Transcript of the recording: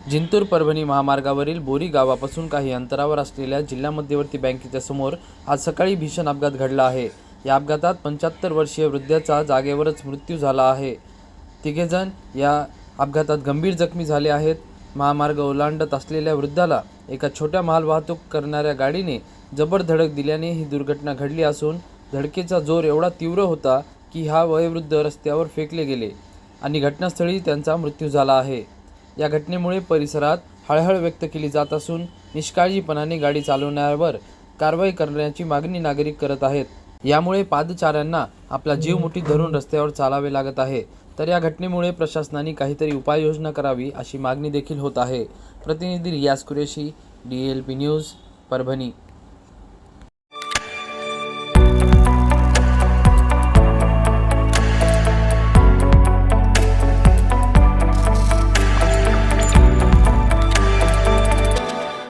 जिंतूर परभणी महामार्गावरील बोरी गावापासून काही अंतरावर असलेल्या जिल्हा मध्यवर्ती बँकेच्या समोर आज सकाळी भीषण अपघात घडला आहे। या अपघातात 75 वर्षीय वृद्धाचा जागेवरच मृत्यू झाला आहे। तिघेजण या अपघातात गंभीर जखमी झाले आहेत। महामार्ग ओलांडत असलेल्या वृद्धाला एका छोट्या माल वाहतूक करणाऱ्या गाडीने जबर धडक दिल्याने ही दुर्घटना घडली असून धडकेचा जोर एवढा तीव्र होता की हा वयोवृद्ध रस्त्यावर फेकले गेले आणि घटनास्थळी त्यांचा मृत्यू झाला आहे। या घटनेमुळे परिसरात हळहळ व्यक्त केली जात असून निष्काळजीपणाने गाडी चालवण्यावर कारवाई करण्याची मागणी नागरिक करत आहेत। यामुळे पादचाऱ्यांना आपला जीव मुठीत धरून रस्त्यावर चालावे लागत आहे। तर या घटनेमुळे प्रशासनाने काहीतरी उपाययोजना करावी अशी मागणी देखील होत आहे। प्रतिनिधी रियाज कुरेशी, DLP न्यूज, परभणी।